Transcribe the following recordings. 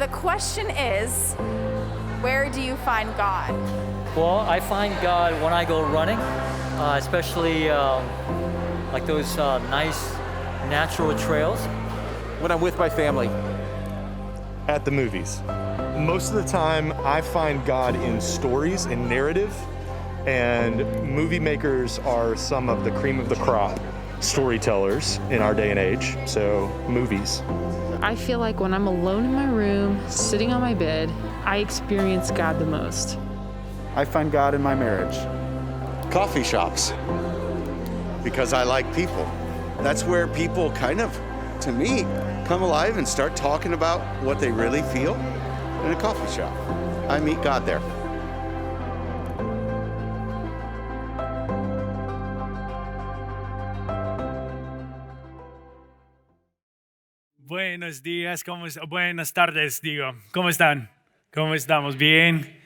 the question is, where do you find God? Well, I find God when I go running, especially like those nice natural trails. When I'm with my family. At the movies. Most of the time, I find God in stories and narrative, and movie makers are some of the cream of the crop storytellers in our day and age, so movies. I feel like when I'm alone in my room, sitting on my bed, I experience God the most. I find God in my marriage. Coffee shops, because I like people. That's where people kind of, to me, come alive and start talking about what they really feel in a coffee shop. I meet God there. Buenos días, buenas tardes, digo. ¿Cómo están? ¿Cómo estamos? ¿Bien?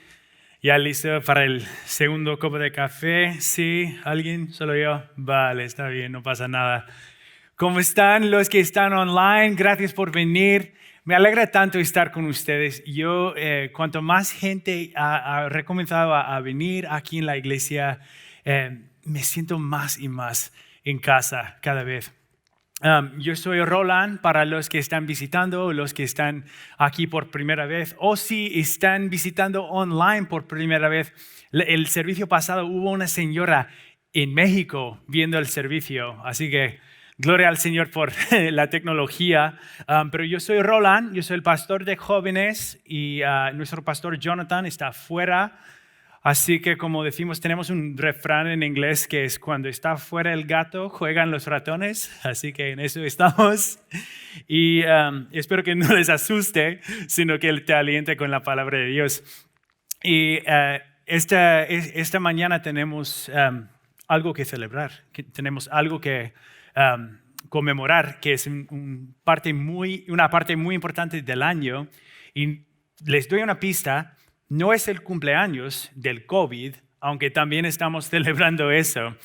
¿Ya listo para el segundo copo de café? ¿Sí? ¿Alguien? ¿Solo yo? Vale, está bien, no pasa nada. ¿Cómo están los que están online? Gracias por venir. Me alegra tanto estar con ustedes. Yo, cuanto más gente ha recomenzado a venir aquí en la iglesia, me siento más y más en casa cada vez. Yo soy Roland para los que están visitando, los que están aquí por primera vez, o si están visitando online por primera vez. El servicio pasado hubo una señora en México viendo el servicio, así que gloria al Señor por la tecnología. Pero yo soy Roland, yo soy el pastor de jóvenes y nuestro pastor Jonathan está afuera. Así que como decimos, tenemos un refrán en inglés que es cuando está fuera el gato, juegan los ratones. Así que en eso estamos. Y espero que no les asuste, sino que te aliente con la palabra de Dios. Y esta mañana tenemos algo que celebrar, tenemos algo que conmemorar, que es una parte muy importante del año. Y les doy una pista. No es el cumpleaños del COVID, aunque también estamos celebrando eso.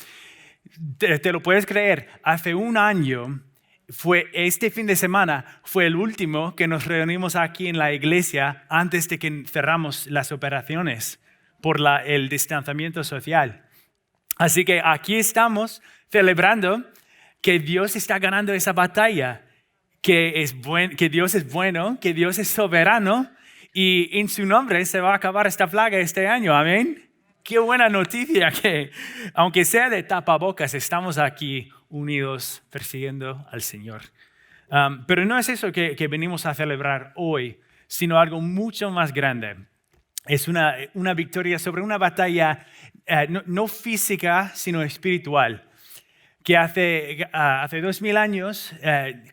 Te lo puedes creer, hace un año, este fin de semana, fue el último que nos reunimos aquí en la iglesia antes de que cerramos las operaciones por el distanciamiento social. Así que aquí estamos celebrando que Dios está ganando esa batalla, que Dios es bueno, que Dios es soberano, y en su nombre se va a acabar esta plaga este año. Amén. Qué buena noticia que, aunque sea de tapabocas, estamos aquí unidos persiguiendo al Señor. Pero no es eso que venimos a celebrar hoy, sino algo mucho más grande. Es una victoria sobre una batalla no física, sino espiritual. Que hace 2000 años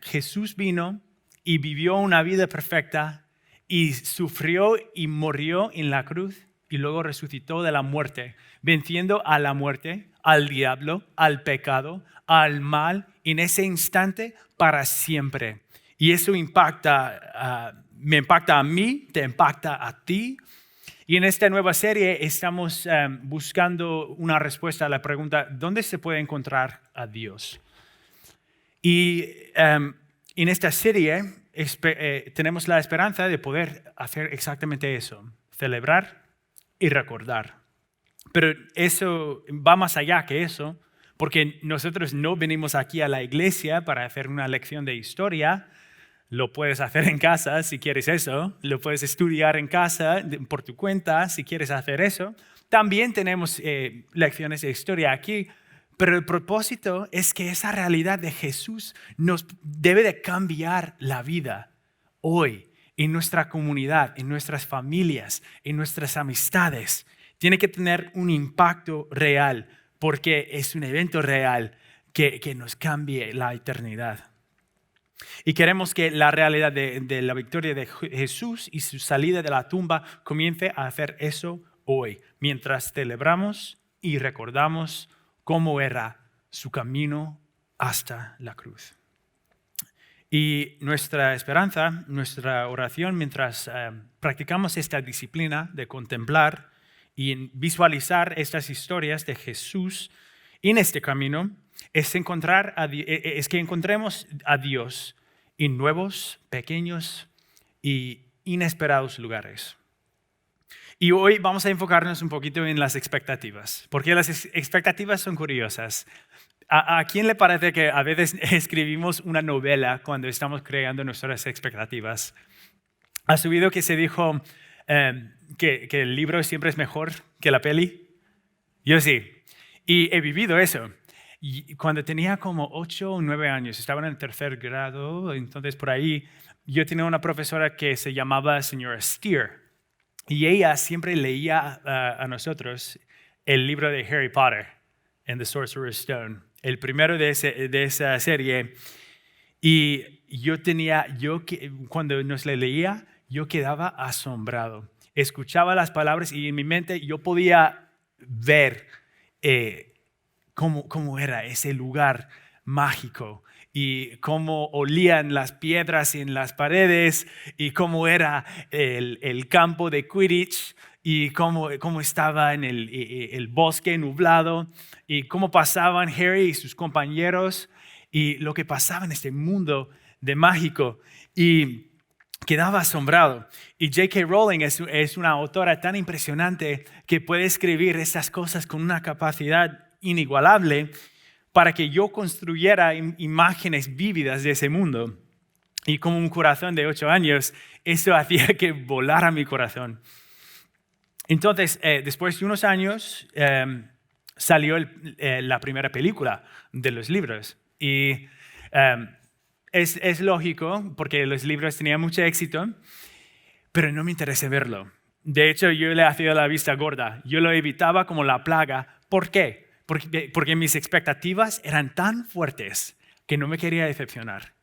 Jesús vino y vivió una vida perfecta, y sufrió y murió en la cruz y luego resucitó de la muerte, venciendo a la muerte, al diablo, al pecado, al mal, en ese instante para siempre. Y eso me impacta a mí, te impacta a ti. Y en esta nueva serie estamos buscando una respuesta a la pregunta, ¿dónde se puede encontrar a Dios? Y en esta serie tenemos la esperanza de poder hacer exactamente eso, celebrar y recordar. Pero eso va más allá que eso, porque nosotros no venimos aquí a la iglesia para hacer una lección de historia. Lo puedes hacer en casa si quieres eso, lo puedes estudiar en casa por tu cuenta si quieres hacer eso. También tenemos lecciones de historia aquí. Pero el propósito es que esa realidad de Jesús nos debe de cambiar la vida hoy, en nuestra comunidad, en nuestras familias, en nuestras amistades. Tiene que tener un impacto real, porque es un evento real que nos cambie la eternidad. Y queremos que la realidad de la victoria de Jesús y su salida de la tumba comience a hacer eso hoy, mientras celebramos y recordamos cómo era su camino hasta la cruz. Y nuestra esperanza, nuestra oración mientras practicamos esta disciplina de contemplar y visualizar estas historias de Jesús en este camino es que encontremos a Dios en nuevos, pequeños y inesperados lugares. Y hoy vamos a enfocarnos un poquito en las expectativas, porque las expectativas son curiosas. ¿A quién le parece que a veces escribimos una novela cuando estamos creando nuestras expectativas? ¿Has oído que se dijo que el libro siempre es mejor que la peli? Yo sí, y he vivido eso. Y cuando tenía como 8 o 9 años, estaba en el 3er grado, entonces por ahí yo tenía una profesora que se llamaba señora Steer, y ella siempre leía a nosotros el libro de Harry Potter and the Sorcerer's Stone, el primero de esa serie. Y cuando nos le leía, yo quedaba asombrado. Escuchaba las palabras y en mi mente yo podía ver cómo era ese lugar mágico y cómo olían las piedras en las paredes y cómo era el campo de Quidditch y cómo estaba en el bosque nublado y cómo pasaban Harry y sus compañeros y lo que pasaba en este mundo de mágico. Y quedaba asombrado. Y J.K. Rowling es una autora tan impresionante que puede escribir estas cosas con una capacidad inigualable para que yo construyera imágenes vívidas de ese mundo. Y como un corazón de 8 años, eso hacía que volara mi corazón. Entonces, después de unos años, salió la primera película de los libros. Y es lógico, porque los libros tenían mucho éxito, pero no me interesé verlo. De hecho, yo le hacía la vista gorda. Yo lo evitaba como la plaga. ¿Por qué? Porque mis expectativas eran tan fuertes que no me quería decepcionar.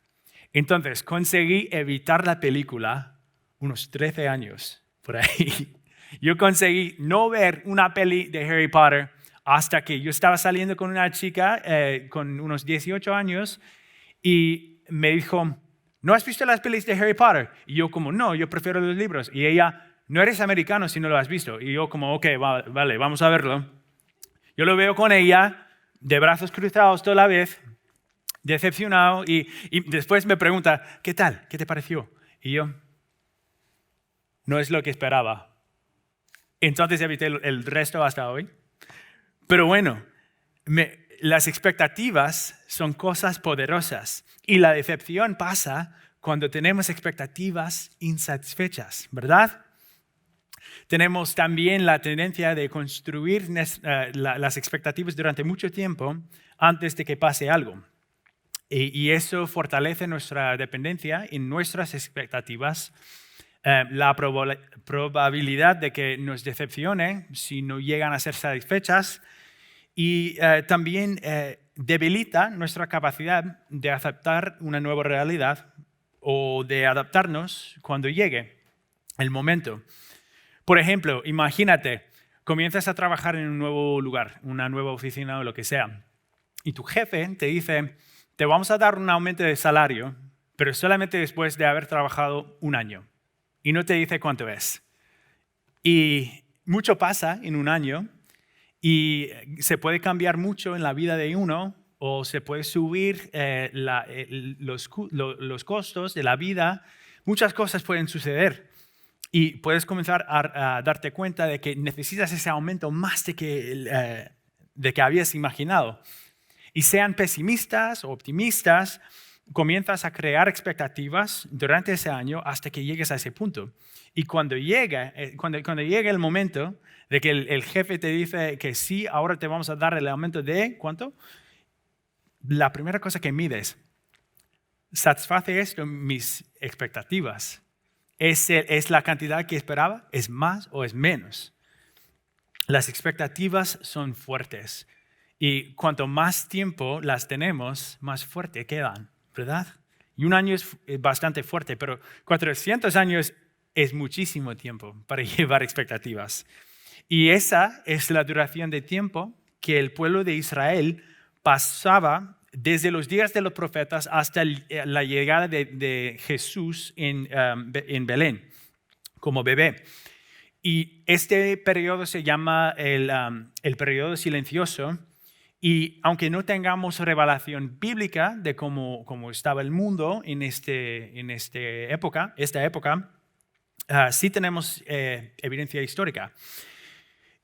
Entonces, conseguí evitar la película unos 13 años por ahí. Yo conseguí no ver una peli de Harry Potter hasta que yo estaba saliendo con una chica con unos 18 años y me dijo, ¿no has visto las pelis de Harry Potter? Y yo como, no, yo prefiero los libros. Y ella, no eres americano si no lo has visto. Y yo como, ok, vale, vamos a verlo. Yo lo veo con ella, de brazos cruzados toda la vez, decepcionado, y después me pregunta, ¿qué tal? ¿Qué te pareció? Y yo, no es lo que esperaba. Entonces evité el resto hasta hoy. Pero bueno, las expectativas son cosas poderosas y la decepción pasa cuando tenemos expectativas insatisfechas, ¿verdad? Tenemos también la tendencia de construir las expectativas durante mucho tiempo antes de que pase algo. Y eso fortalece nuestra dependencia en nuestras expectativas. La probabilidad de que nos decepcione si no llegan a ser satisfechas y también debilita nuestra capacidad de aceptar una nueva realidad o de adaptarnos cuando llegue el momento. Por ejemplo, imagínate, comienzas a trabajar en un nuevo lugar, una nueva oficina o lo que sea, y tu jefe te dice, te vamos a dar un aumento de salario, pero solamente después de haber trabajado 1 año. Y no te dice cuánto es. Y mucho pasa en 1 año y se puede cambiar mucho en la vida de uno o se puede subir los costos de la vida. Muchas cosas pueden suceder y puedes comenzar a darte cuenta de que necesitas ese aumento más de que habías imaginado. Y sean pesimistas o optimistas, comienzas a crear expectativas durante ese año hasta que llegues a ese punto. Y cuando llega el momento de que el jefe te dice que sí, ahora te vamos a dar el aumento de ¿cuánto? La primera cosa que mides, ¿satisface esto mis expectativas? ¿Es la cantidad que esperaba? ¿Es más o es menos? Las expectativas son fuertes y cuanto más tiempo las tenemos, más fuerte quedan, ¿verdad? Y 1 año es bastante fuerte, pero 400 años es muchísimo tiempo para llevar expectativas. Y esa es la duración de tiempo que el pueblo de Israel pasaba desde los días de los profetas hasta la llegada de Jesús en Belén como bebé. Y este periodo se llama el periodo silencioso. Y aunque no tengamos revelación bíblica de cómo estaba el mundo en esta época, sí tenemos evidencia histórica.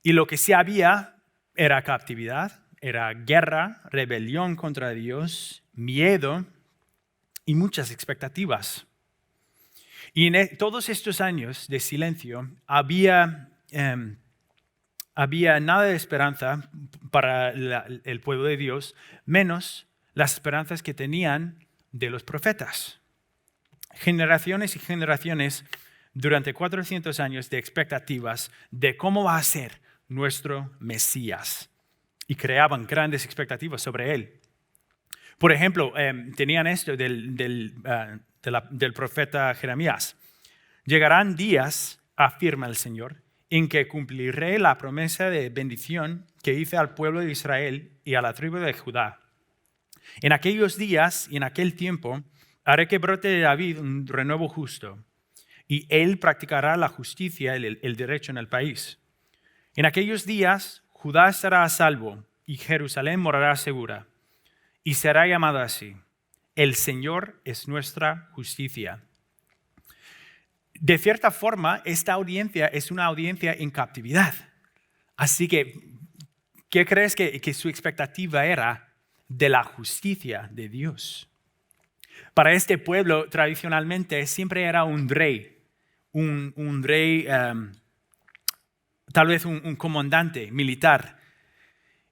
Y lo que sí había era captividad, era guerra, rebelión contra Dios, miedo y muchas expectativtivas. Y en todos estos años de silencio había nada de esperanza para el pueblo de Dios, menos las esperanzas que tenían de los profetas. Generaciones y generaciones durante 400 años de expectativas de cómo va a ser nuestro Mesías. Y creaban grandes expectativas sobre él. Por ejemplo, tenían esto del profeta Jeremías. Llegarán días, afirma el Señor, en que cumpliré la promesa de bendición que hice al pueblo de Israel y a la tribu de Judá. En aquellos días y en aquel tiempo haré que brote de David un renuevo justo, y él practicará la justicia y el derecho en el país. En aquellos días Judá estará a salvo y Jerusalén morará segura, y será llamado así: el Señor es nuestra justicia. De cierta forma, esta audiencia es una audiencia en captividad. Así que, ¿qué crees que su expectativa era de la justicia de Dios? Para este pueblo, tradicionalmente, siempre era un rey, un rey, tal vez un comandante militar.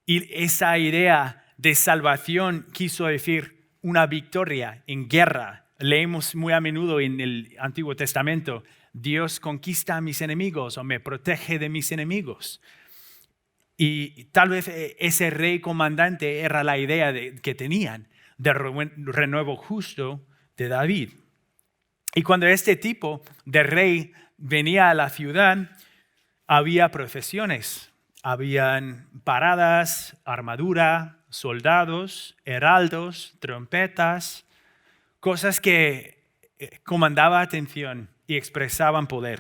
Y esa idea de salvación quiso decir una victoria en guerra. Leemos muy a menudo en el Antiguo Testamento: Dios conquista a mis enemigos o me protege de mis enemigos. Y tal vez ese rey comandante era la idea que tenían del renuevo justo de David. Y cuando este tipo de rey venía a la ciudad, había procesiones, habían paradas, armadura, soldados, heraldos, trompetas, cosas que comandaban atención y expresaban poder.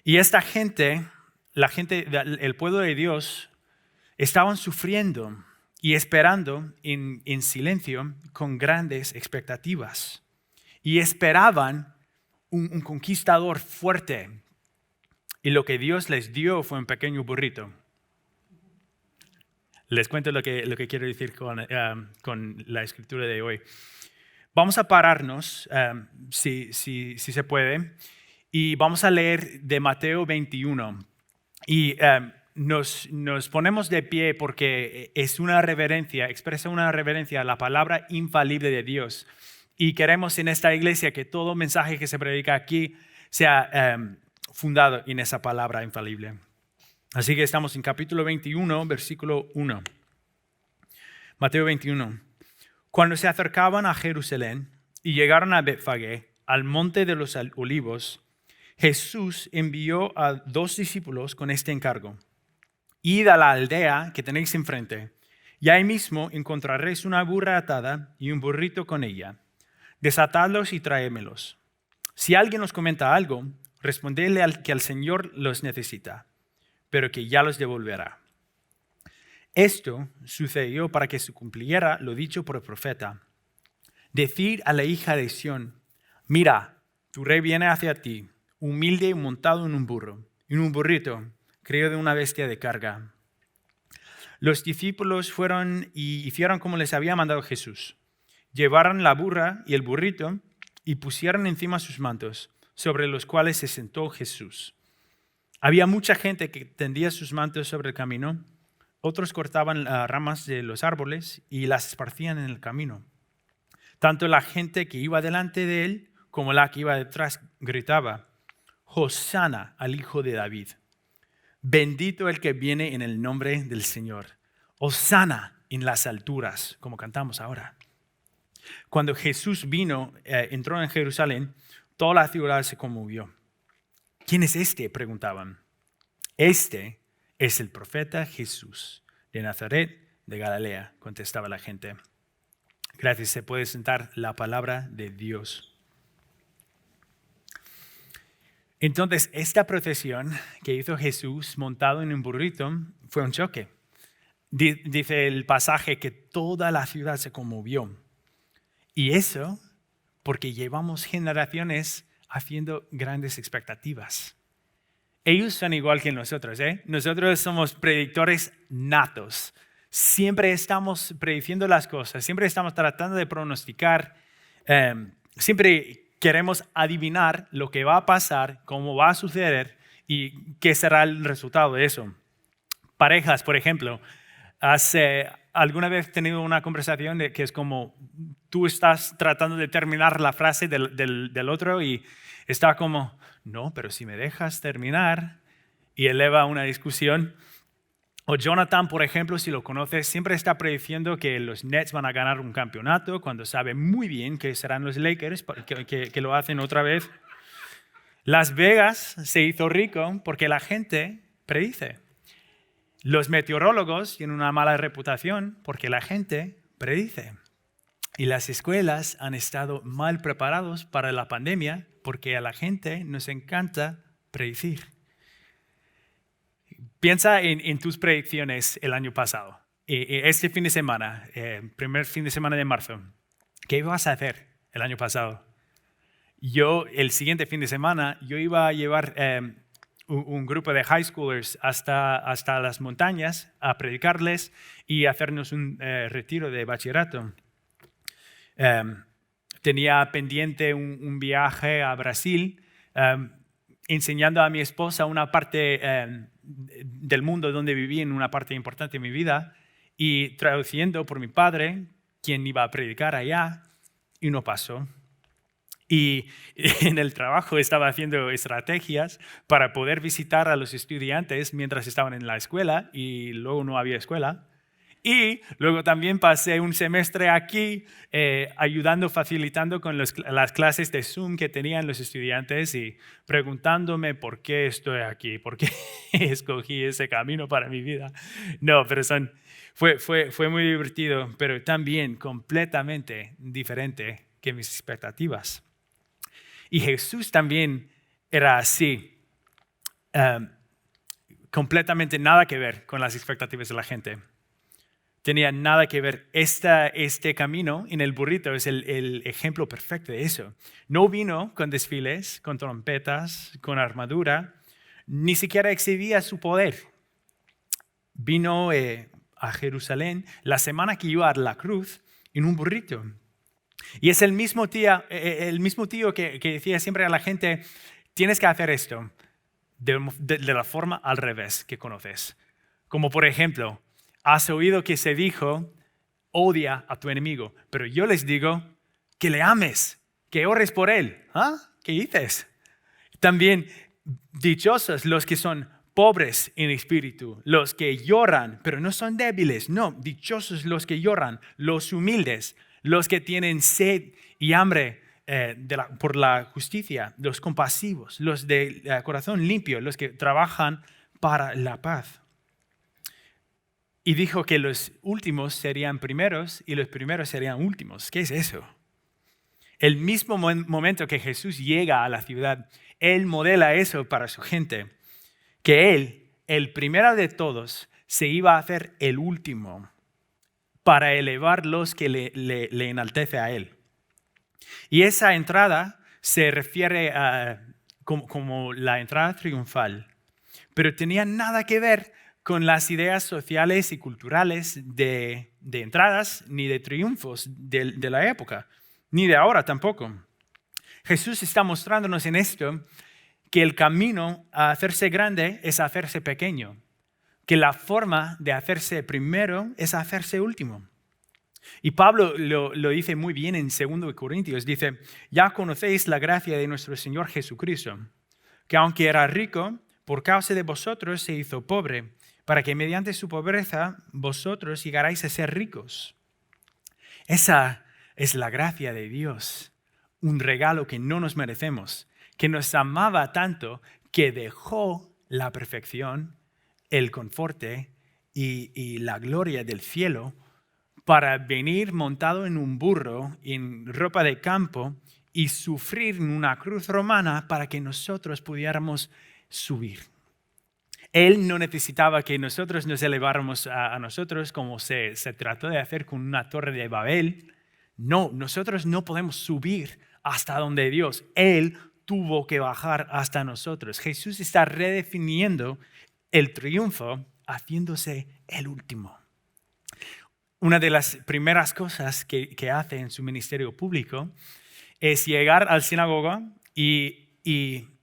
Y esta gente, el pueblo de Dios, estaban sufriendo y esperando en silencio con grandes expectativas. Y esperaban un conquistador fuerte. Y lo que Dios les dio fue un pequeño burrito. Les cuento lo que quiero decir con la escritura de hoy. Vamos a pararnos, si se puede, y vamos a leer de Mateo 21. Y nos ponemos de pie porque es una reverencia, expresa una reverencia a la palabra infalible de Dios. Y queremos en esta iglesia que todo mensaje que se predica aquí sea fundado en esa palabra infalible. Así que estamos en capítulo 21, versículo 1. Mateo 21. Cuando se acercaban a Jerusalén y llegaron a Betfagé, al monte de los olivos, Jesús envió a 2 discípulos con este encargo: id a la aldea que tenéis enfrente, y ahí mismo encontraréis una burra atada y un burrito con ella. Desatadlos y traémelos. Si alguien os comenta algo, respondedle que el Señor los necesita, pero que ya los devolverá. Esto sucedió para que se cumpliera lo dicho por el profeta: decid a la hija de Sión, mira, tu rey viene hacia ti, humilde y montado en un burro, en un burrito, criado de una bestia de carga. Los discípulos fueron y hicieron como les había mandado Jesús. Llevaron la burra y el burrito y pusieron encima sus mantos, sobre los cuales se sentó Jesús. Había mucha gente que tendía sus mantos sobre el camino. Otros cortaban las ramas de los árboles y las esparcían en el camino. Tanto la gente que iba delante de él como la que iba detrás gritaba: Hosana al Hijo de David. Bendito el que viene en el nombre del Señor. Hosana en las alturas, como cantamos ahora. Cuando Jesús entró en Jerusalén, toda la ciudad se conmovió. ¿Quién es este?, preguntaban. Este es el profeta Jesús de Nazaret de Galilea, contestaba la gente. Gracias, se puede sentar. La palabra de Dios. Entonces, esta procesión que hizo Jesús montado en un burrito fue un choque. Dice el pasaje que toda la ciudad se conmovió. Y eso porque llevamos generaciones haciendo grandes expectativas. Ellos son igual que nosotros, ¿eh? Nosotros somos predictores natos. Siempre estamos prediciendo las cosas, siempre estamos tratando de pronosticar, siempre queremos adivinar lo que va a pasar, cómo va a suceder y qué será el resultado de eso. Parejas, por ejemplo, ¿has alguna vez tenido una conversación de que es como tú estás tratando de terminar la frase del otro y está como, no, pero si me dejas terminar, y eleva una discusión? O Jonathan, por ejemplo, si lo conoces, siempre está prediciendo que los Nets van a ganar un campeonato cuando sabe muy bien que serán los Lakers que lo hacen otra vez. Las Vegas se hizo rico porque la gente predice. Los meteorólogos tienen una mala reputación porque la gente predice. Y las escuelas han estado mal preparados para la pandemia porque a la gente nos encanta predecir. Piensa en tus predicciones el año pasado. Este fin de semana, primer fin de semana de marzo, ¿qué ibas a hacer el año pasado? Yo, el siguiente fin de semana, yo iba a llevar un grupo de high schoolers hasta las montañas a predicarles y hacernos un retiro de bachillerato. Tenía pendiente un viaje a Brasil, enseñando a mi esposa una parte del mundo donde viví, en una parte importante de mi vida, y traduciendo por mi padre, quien iba a predicar allá, y no pasó. Y en el trabajo estaba haciendo estrategias para poder visitar a los estudiantes mientras estaban en la escuela, y luego no había escuela. Y luego también pasé un semestre aquí ayudando, facilitando con las clases de Zoom que tenían los estudiantes y preguntándome por qué estoy aquí, por qué escogí ese camino para mi vida. No, pero fue muy divertido, pero también completamente diferente que mis expectativas. Y Jesús también era así, completamente nada que ver con las expectativas de la gente. Tenía nada que ver. Este camino en el burrito es el ejemplo perfecto de eso. No vino con desfiles, con trompetas, con armadura, ni siquiera exhibía su poder. Vino a Jerusalén la semana que iba a la cruz en un burrito. Y es el mismo tío que decía siempre a la gente, tienes que hacer esto de la forma al revés que conoces. Como por ejemplo, has oído que se dijo, odia a tu enemigo, pero yo les digo que le ames, que ores por él. ¿Ah? ¿Qué dices? También, dichosos los que son pobres en espíritu, los que lloran, pero no son débiles. No, dichosos los que lloran, los humildes, los que tienen sed y hambre por la justicia, los compasivos, los de corazón limpio, los que trabajan para la paz. Y dijo que los últimos serían primeros y los primeros serían últimos. ¿Qué es eso? El mismo momento que Jesús llega a la ciudad, Él modela eso para su gente. Que Él, el primero de todos, se iba a hacer el último para elevar los que le enaltece a Él. Y esa entrada se refiere a como la entrada triunfal, pero tenía nada que ver con las ideas sociales y culturales de entradas ni de triunfos de la época, ni de ahora tampoco. Jesús está mostrándonos en esto que el camino a hacerse grande es hacerse pequeño, que la forma de hacerse primero es hacerse último. Y Pablo lo dice muy bien en 2 Corintios, dice, ya conocéis la gracia de nuestro Señor Jesucristo, que aunque era rico, por causa de vosotros se hizo pobre, para que mediante su pobreza vosotros llegarais a ser ricos. Esa es la gracia de Dios, un regalo que no nos merecemos, que nos amaba tanto que dejó la perfección, el confort y la gloria del cielo para venir montado en un burro, en ropa de campo y sufrir en una cruz romana para que nosotros pudiéramos subir. Él no necesitaba que nosotros nos eleváramos a nosotros como se trató de hacer con una torre de Babel. No, nosotros no podemos subir hasta donde Dios. Él tuvo que bajar hasta nosotros. Jesús está redefiniendo el triunfo haciéndose el último. Una de las primeras cosas que hace en su ministerio público es llegar al sinagoga y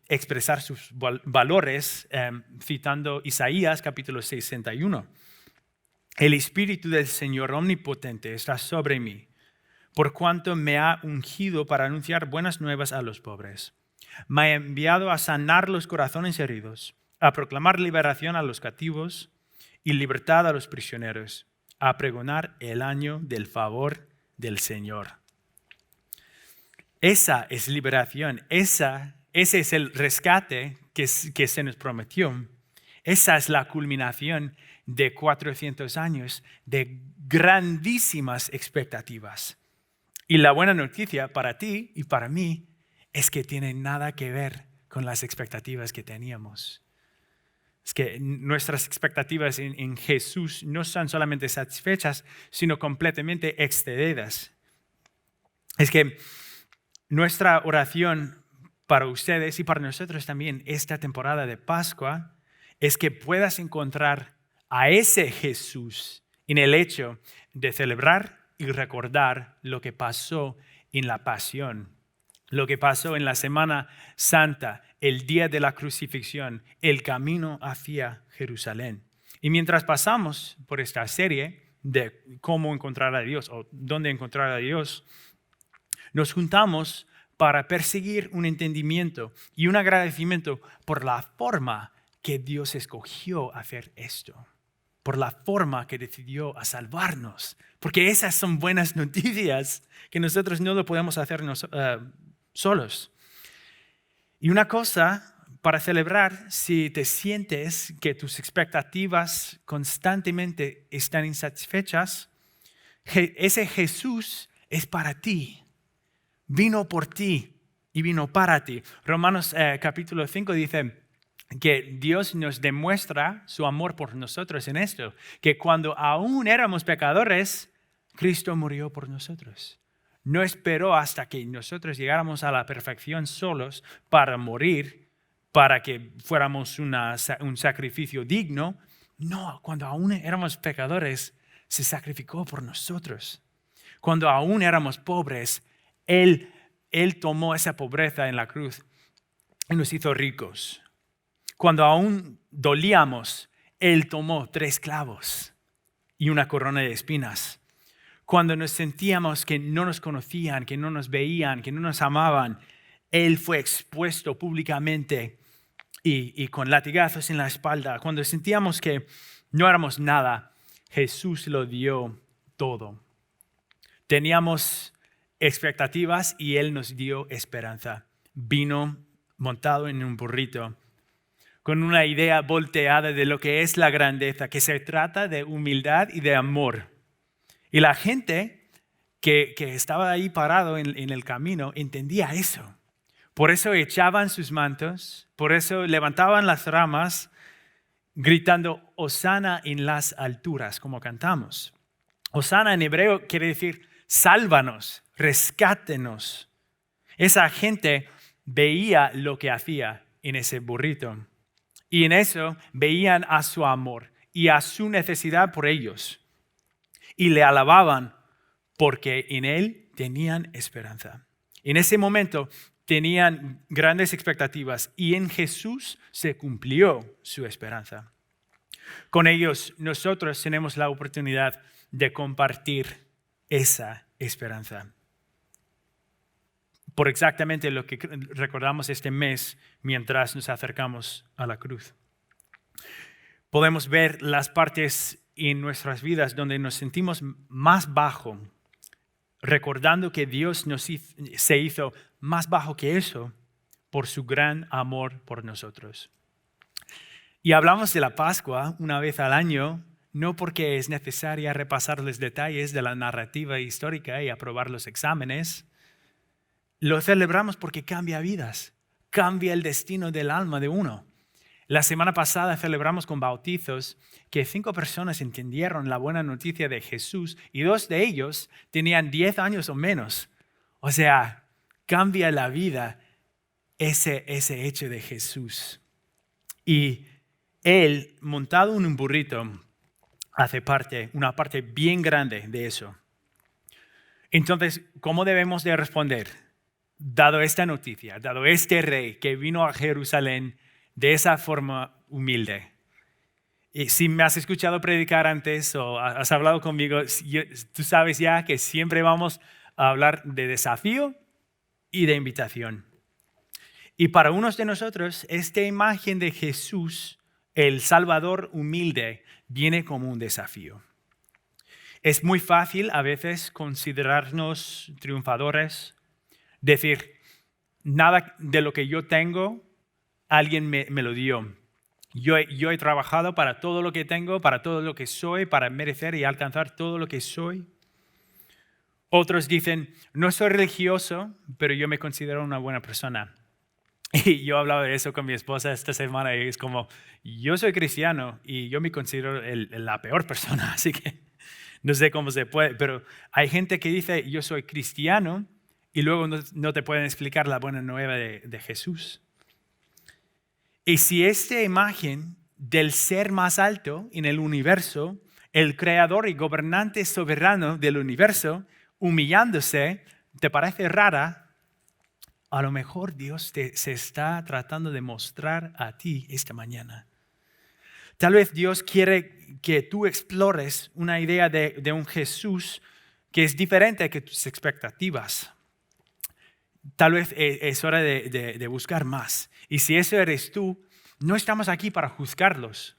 expresar sus valores citando Isaías capítulo 61. El Espíritu del Señor Omnipotente está sobre mí, por cuanto me ha ungido para anunciar buenas nuevas a los pobres. Me ha enviado a sanar los corazones heridos, a proclamar liberación a los cautivos y libertad a los prisioneros, a pregonar el año del favor del Señor. Esa es liberación, ese es el rescate que se nos prometió. Esa es la culminación de 400 años de grandísimas expectativas. Y la buena noticia para ti y para mí es que tiene nada que ver con las expectativas que teníamos. Es que nuestras expectativas en Jesús no son solamente satisfechas, sino completamente excedidas. Es que nuestra oración para ustedes y para nosotros también esta temporada de Pascua es que puedas encontrar a ese Jesús en el hecho de celebrar y recordar lo que pasó en la pasión, lo que pasó en la Semana Santa, el día de la crucifixión, el camino hacia Jerusalén. Y mientras pasamos por esta serie de cómo encontrar a Dios o dónde encontrar a Dios, nos juntamos para perseguir un entendimiento y un agradecimiento por la forma que Dios escogió hacer esto, por la forma que decidió a salvarnos, porque esas son buenas noticias que nosotros no lo podemos hacer solos. Y una cosa para celebrar, si te sientes que tus expectativas constantemente están insatisfechas, ese Jesús es para ti. Vino por ti y vino para ti. Romanos capítulo 5 dice que Dios nos demuestra su amor por nosotros en esto, que cuando aún éramos pecadores, Cristo murió por nosotros. No esperó hasta que nosotros llegáramos a la perfección solos para morir, para que fuéramos un sacrificio digno. No, cuando aún éramos pecadores, se sacrificó por nosotros. Cuando aún éramos pobres, Él tomó esa pobreza en la cruz y nos hizo ricos. Cuando aún dolíamos, Él tomó 3 clavos y una corona de espinas. Cuando nos sentíamos que no nos conocían, que no nos veían, que no nos amaban, Él fue expuesto públicamente y con latigazos en la espalda. Cuando sentíamos que no éramos nada, Jesús lo dio todo. Teníamos expectativas y Él nos dio esperanza. Vino montado en un burrito, con una idea volteada de lo que es la grandeza, que se trata de humildad y de amor. Y la gente que estaba ahí parado en el camino entendía eso. Por eso echaban sus mantos, por eso levantaban las ramas, gritando Hosana en las alturas, como cantamos. Hosana en hebreo quiere decir sálvanos, rescátenos. Esa gente veía lo que hacía en ese burrito. Y en eso veían a su amor y a su necesidad por ellos. Y le alababan porque en Él tenían esperanza. En ese momento tenían grandes expectativas y en Jesús se cumplió su esperanza. Con ellos nosotros tenemos la oportunidad de compartir esa esperanza. Por exactamente lo que recordamos este mes mientras nos acercamos a la cruz. Podemos ver las partes en nuestras vidas donde nos sentimos más bajo, recordando que Dios se hizo más bajo que eso por su gran amor por nosotros. Y hablamos de la Pascua una vez al año, no porque es necesaria repasar los detalles de la narrativa histórica y aprobar los exámenes. Lo celebramos porque cambia vidas, cambia el destino del alma de uno. La semana pasada celebramos con bautizos que 5 personas entendieron la buena noticia de Jesús y 2 de ellos tenían 10 años o menos. O sea, cambia la vida ese hecho de Jesús. Y Él, montado en un burrito, hace una parte bien grande de eso. Entonces, ¿cómo debemos de responder? Dado esta noticia, dado este rey que vino a Jerusalén de esa forma humilde. Y si me has escuchado predicar antes o has hablado conmigo, tú sabes ya que siempre vamos a hablar de desafío y de invitación. Y para unos de nosotros, esta imagen de Jesús, el Salvador humilde, viene como un desafío. Es muy fácil a veces considerarnos triunfadores, decir, nada de lo que yo tengo, alguien me lo dio. Yo he trabajado para todo lo que tengo, para todo lo que soy, para merecer y alcanzar todo lo que soy. Otros dicen, no soy religioso, pero yo me considero una buena persona. Y yo hablaba de eso con mi esposa esta semana y es como, yo soy cristiano y yo me considero la peor persona, así que no sé cómo se puede, pero hay gente que dice, yo soy cristiano y luego no te pueden explicar la buena nueva de Jesús. Y si esta imagen del ser más alto en el universo, el creador y gobernante soberano del universo, humillándose, te parece rara, a lo mejor Dios se está tratando de mostrar a ti esta mañana. Tal vez Dios quiere que tú explores una idea de un Jesús que es diferente que tus expectativas. Tal vez es hora de buscar más. Y si eso eres tú, no estamos aquí para juzgarlos.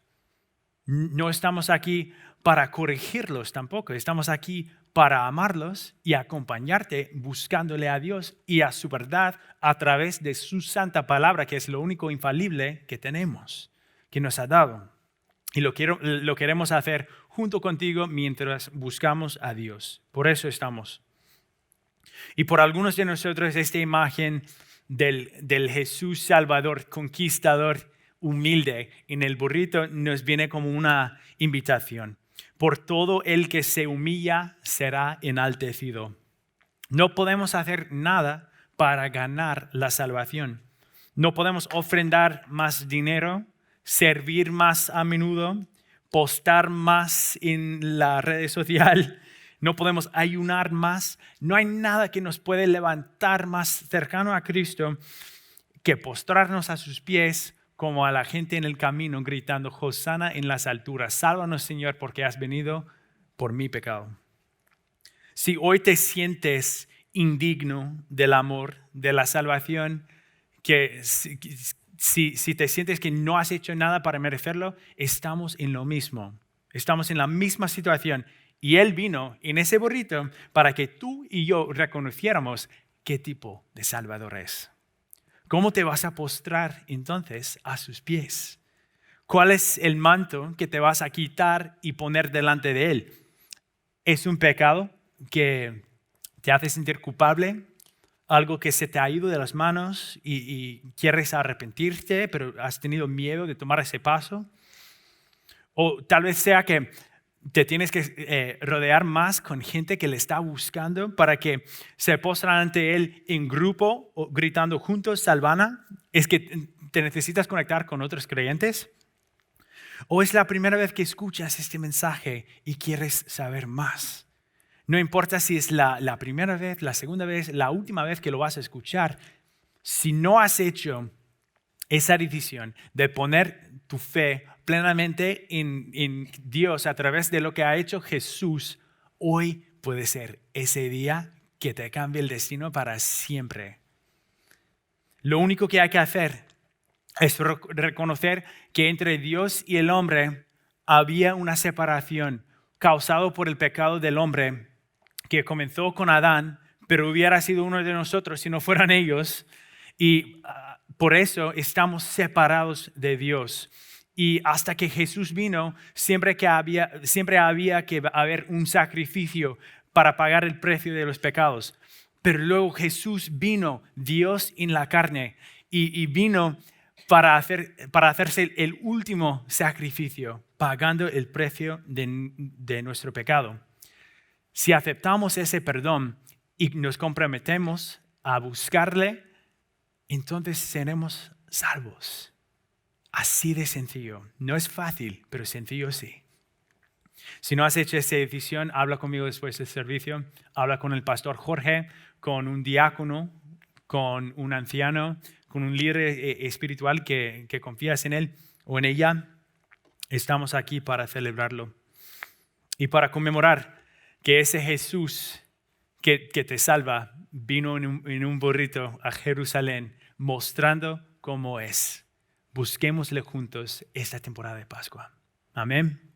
No estamos aquí para corregirlos tampoco. Estamos aquí para amarlos y acompañarte buscándole a Dios y a su verdad a través de su santa palabra, que es lo único infalible que tenemos, que nos ha dado. Y lo queremos hacer junto contigo mientras buscamos a Dios. Por eso estamos. Y por algunos de nosotros esta imagen del Jesús Salvador, conquistador, humilde en el burrito nos viene como una invitación. Por todo el que se humilla será enaltecido. No podemos hacer nada para ganar la salvación. No podemos ofrendar más dinero, servir más a menudo, postar más en la red social. No podemos ayunar más. No hay nada que nos puede levantar más cercano a Cristo que postrarnos a sus pies como a la gente en el camino gritando, Hosana en las alturas. Sálvanos, Señor, porque has venido por mi pecado. Si hoy te sientes indigno del amor, de la salvación, que si te sientes que no has hecho nada para merecerlo, estamos en lo mismo. Estamos en la misma situación. Y Él vino en ese burrito para que tú y yo reconociéramos qué tipo de Salvador es. ¿Cómo te vas a postrar entonces a sus pies? ¿Cuál es el manto que te vas a quitar y poner delante de Él? ¿Es un pecado que te hace sentir culpable? ¿Algo que se te ha ido de las manos y quieres arrepentirte, pero has tenido miedo de tomar ese paso? O tal vez sea que te tienes que rodear más con gente que le está buscando para que se postran ante Él en grupo o gritando juntos, Salvana. ¿Es que te necesitas conectar con otros creyentes? ¿O es la primera vez que escuchas este mensaje y quieres saber más? No importa si es la primera vez, la segunda vez, la última vez que lo vas a escuchar. Si no has hecho esa decisión de poner tu fe plenamente en Dios a través de lo que ha hecho Jesús, hoy puede ser ese día que te cambie el destino para siempre. Lo único que hay que hacer es reconocer que entre Dios y el hombre había una separación causada por el pecado del hombre que comenzó con Adán, pero hubiera sido uno de nosotros si no fueran ellos. Y por eso estamos separados de Dios. Y hasta que Jesús vino, siempre había que haber un sacrificio para pagar el precio de los pecados. Pero luego Jesús vino, Dios en la carne, y vino para hacerse el último sacrificio, pagando el precio de nuestro pecado. Si aceptamos ese perdón y nos comprometemos a buscarle, entonces seremos salvos. Así de sencillo. No es fácil, pero sencillo sí. Si no has hecho esa decisión, habla conmigo después del servicio. Habla con el pastor Jorge, con un diácono, con un anciano, con un líder espiritual que confías en él o en ella. Estamos aquí para celebrarlo y para conmemorar que ese Jesús que te salva vino en un burrito a Jerusalén mostrando cómo es. Busquémosle juntos esta temporada de Pascua. Amén.